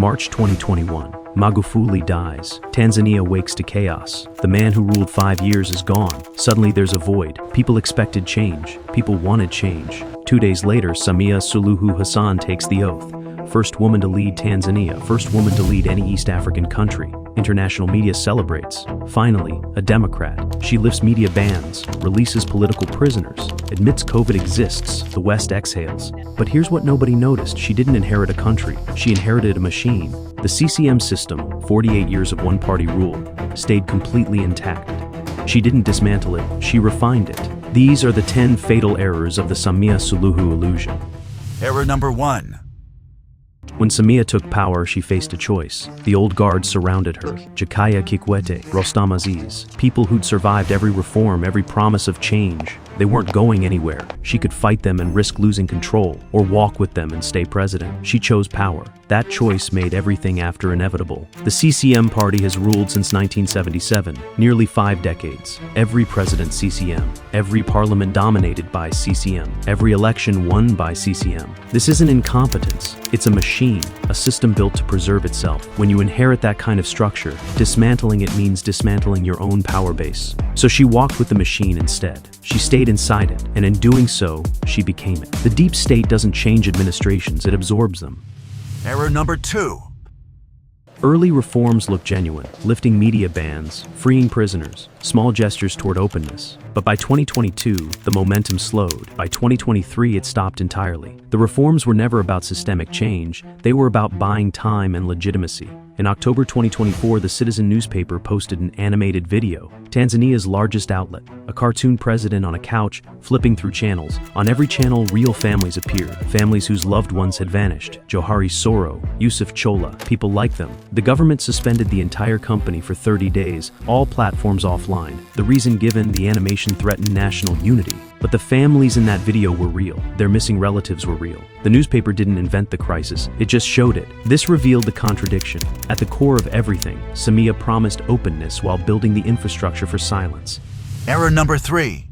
March 2021. Magufuli dies. Tanzania wakes to chaos. The man who ruled 5 years is gone. Suddenly there's a void. People expected change. People wanted change. 2 days later, Samia Suluhu Hassan takes the oath. First woman to lead Tanzania, first woman to lead any East African country. International media celebrates. Finally, a Democrat. She lifts media bans, releases political prisoners, admits COVID exists, the West exhales. But here's what nobody noticed. She didn't inherit a country. She inherited a machine. The CCM system, 48 years of one-party rule, stayed completely intact. She didn't dismantle it, she refined it. These are the 10 fatal errors of the Samia Suluhu illusion. Error number 1. When Samia took power, she faced a choice. The old guard surrounded her. Jakaya Kikwete, Rostam Aziz, people who'd survived every reform, every promise of change. They weren't going anywhere. She could fight them and risk losing control, or walk with them and stay president. She chose power. That choice made everything after inevitable. The CCM party has ruled since 1977, nearly 5 decades. Every president CCM, every parliament dominated by CCM, every election won by CCM. This isn't incompetence, it's a machine, a system built to preserve itself. When you inherit that kind of structure, dismantling it means dismantling your own power base. So she walked with the machine instead. She stayed inside it, and in doing so, she became it. The deep state doesn't change administrations, it absorbs them. Error number 2. Early reforms look genuine, lifting media bans, freeing prisoners, small gestures toward openness. But by 2022, the momentum slowed. By 2023, it stopped entirely. The reforms were never about systemic change, they were about buying time and legitimacy. In October 2024, the Citizen newspaper posted an animated video, Tanzania's largest outlet, a cartoon president on a couch, flipping through channels. On every channel, real families appeared, families whose loved ones had vanished. Johari Soro, Yusuf Chola, people like them. The government suspended the entire company for 30 days, all platforms offline. The reason given, the animation threatened national unity. But the families in that video were real. Their missing relatives were real. The newspaper didn't invent the crisis, it just showed it. This revealed the contradiction. At the core of everything, Samia promised openness while building the infrastructure for silence. Error number 3.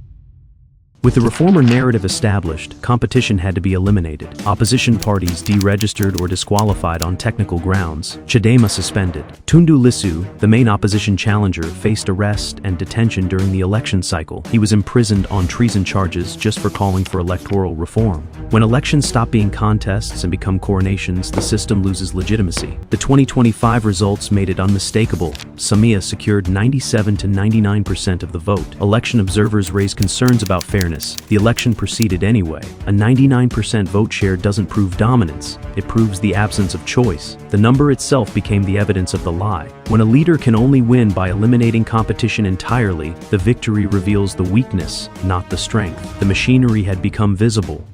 With the reformer narrative established, competition had to be eliminated. Opposition parties deregistered or disqualified on technical grounds. Chadema suspended. Tundu Lissu, the main opposition challenger, faced arrest and detention during the election cycle. He was imprisoned on treason charges just for calling for electoral reform. When elections stop being contests and become coronations, the system loses legitimacy. The 2025 results made it unmistakable. Samia secured 97 to 99% of the vote. Election observers raised concerns about fairness. The election proceeded anyway. A 99% vote share doesn't prove dominance, it proves the absence of choice. The number itself became the evidence of the lie. When a leader can only win by eliminating competition entirely, the victory reveals the weakness, not the strength. The machinery had become visible.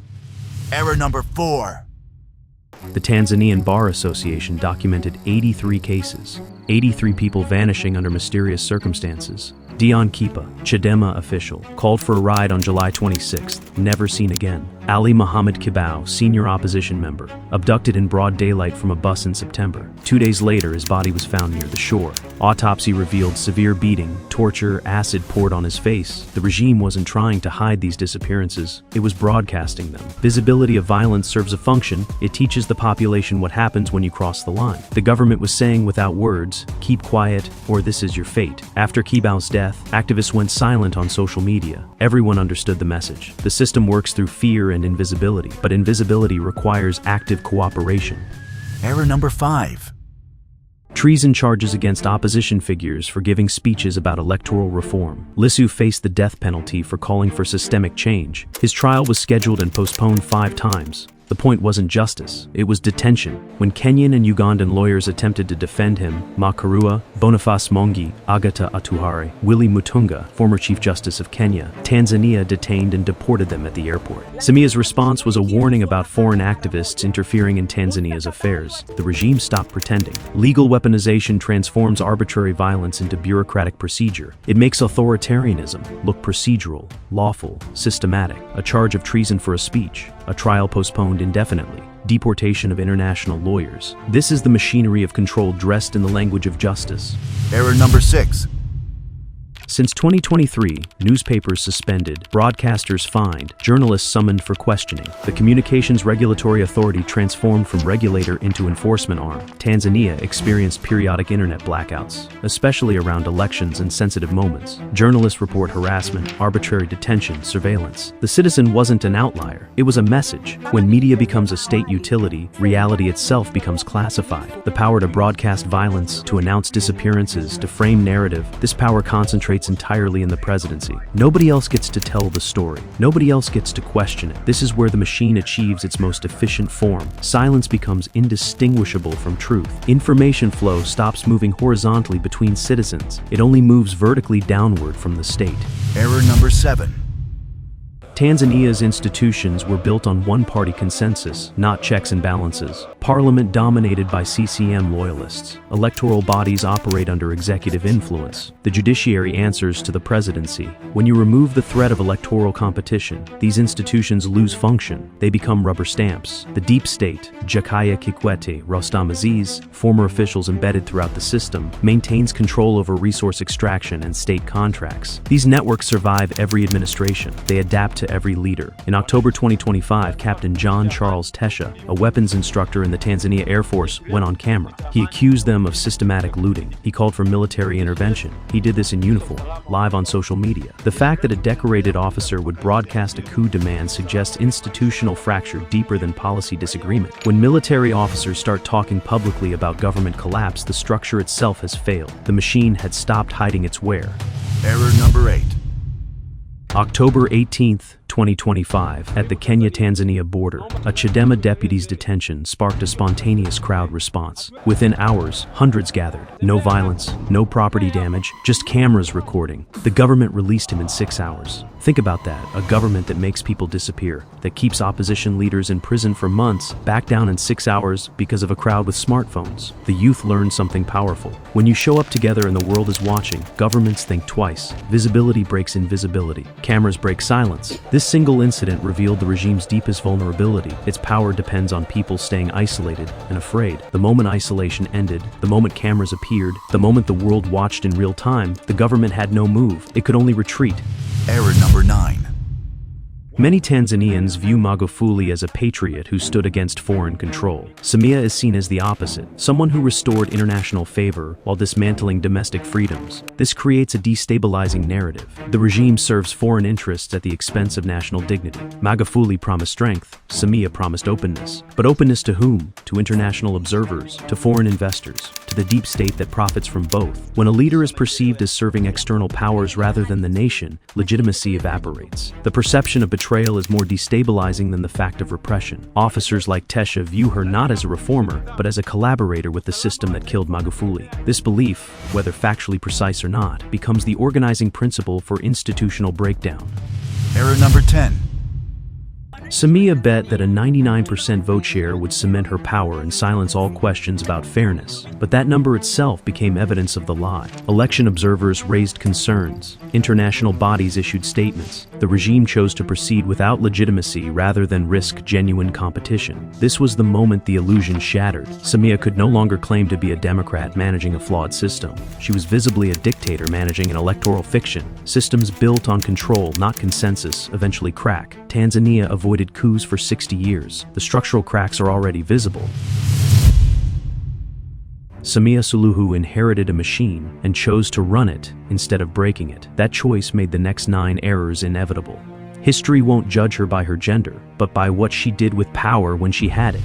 Error number 4. The Tanzanian Bar Association documented 83 cases, 83 people vanishing under mysterious circumstances. Dion Kipa, Chadema official, called for a ride on July 26th, never seen again. Ali Muhammad Kibao, senior opposition member, abducted in broad daylight from a bus in September. 2 days later, his body was found near the shore. Autopsy revealed severe beating, torture, acid poured on his face. The regime wasn't trying to hide these disappearances, it was broadcasting them. Visibility of violence serves a function, it teaches the population what happens when you cross the line. The government was saying without words, keep quiet or this is your fate. After Kibao's death, activists went silent on social media. Everyone understood the message. The system works through fear and invisibility, but invisibility requires active cooperation. Error number 5. Treason charges against opposition figures for giving speeches about electoral reform. Lissu faced the death penalty for calling for systemic change. His trial was scheduled and postponed 5 times. The point wasn't justice, it was detention. When Kenyan and Ugandan lawyers attempted to defend him, Makarua, Boniface Mwangi, Agatha Atuhaire, Willy Mutunga, former Chief Justice of Kenya, Tanzania detained and deported them at the airport. Samia's response was a warning about foreign activists interfering in Tanzania's affairs. The regime stopped pretending. Legal weaponization transforms arbitrary violence into bureaucratic procedure. It makes authoritarianism look procedural, lawful, systematic. A charge of treason for a speech, a trial postponed indefinitely, deportation of international lawyers. This is the machinery of control dressed in the language of justice. Error number 6. Since 2023, newspapers suspended, broadcasters fined, journalists summoned for questioning. The Communications Regulatory Authority transformed from regulator into enforcement arm. Tanzania experienced periodic internet blackouts, especially around elections and sensitive moments. Journalists report harassment, arbitrary detention, surveillance. The citizen wasn't an outlier, it was a message. When media becomes a state utility, reality itself becomes classified. The power to broadcast violence, to announce disappearances, to frame narrative, this power concentrates entirely in the presidency. Nobody else gets to tell the story. Nobody else gets to question it. This is where the machine achieves its most efficient form. Silence becomes indistinguishable from truth. Information flow stops moving horizontally between citizens. It only moves vertically downward from the state. Error number 7. Tanzania's institutions were built on one-party consensus, not checks and balances. Parliament dominated by CCM loyalists. Electoral bodies operate under executive influence. The judiciary answers to the presidency. When you remove the threat of electoral competition, these institutions lose function. They become rubber stamps. The deep state, Jakaya Kikwete, Rostam Aziz, former officials embedded throughout the system, maintains control over resource extraction and state contracts. These networks survive every administration. They adapt to every leader. In October 2025, Captain John Charles Tesha, a weapons instructor in the Tanzania Air Force, went on camera. He accused them of systematic looting. He called for military intervention. He did this in uniform, live on social media. The fact that a decorated officer would broadcast a coup demand suggests institutional fracture deeper than policy disagreement. When military officers start talking publicly about government collapse, the structure itself has failed. The machine had stopped hiding its wear. Error number 8. October 18th, 2025, at the Kenya-Tanzania border, a Chadema deputy's detention sparked a spontaneous crowd response. Within hours, hundreds gathered. No violence, no property damage, just cameras recording. The government released him in 6 hours. Think about that, a government that makes people disappear, that keeps opposition leaders in prison for months, back down in 6 hours because of a crowd with smartphones. The youth learned something powerful. When you show up together and the world is watching, governments think twice. Visibility breaks invisibility. Cameras break silence. This single incident revealed the regime's deepest vulnerability. Its power depends on people staying isolated and afraid. The moment isolation ended, the moment cameras appeared, the moment the world watched in real time, the government had no move. It could only retreat. Error number 9. Many Tanzanians view Magufuli as a patriot who stood against foreign control. Samia is seen as the opposite, someone who restored international favor while dismantling domestic freedoms. This creates a destabilizing narrative. The regime serves foreign interests at the expense of national dignity. Magufuli promised strength, Samia promised openness. But openness to whom? To international observers, to foreign investors, to the deep state that profits from both. When a leader is perceived as serving external powers rather than the nation, legitimacy evaporates. The perception of betrayal is more destabilizing than the fact of repression. Officers like Tesha view her not as a reformer, but as a collaborator with the system that killed Magufuli. This belief, whether factually precise or not, becomes the organizing principle for institutional breakdown. Error number 10. Samia bet that a 99% vote share would cement her power and silence all questions about fairness, but that number itself became evidence of the lie. Election observers raised concerns. International bodies issued statements. The regime chose to proceed without legitimacy rather than risk genuine competition. This was the moment the illusion shattered. Samia could no longer claim to be a Democrat managing a flawed system. She was visibly a dictator managing an electoral fiction. Systems built on control, not consensus, eventually crack. Tanzania avoided coups for 60 years. The structural cracks are already visible. Samia Suluhu inherited a machine and chose to run it instead of breaking it. That choice made the next 9 errors inevitable. History won't judge her by her gender, but by what she did with power when she had it.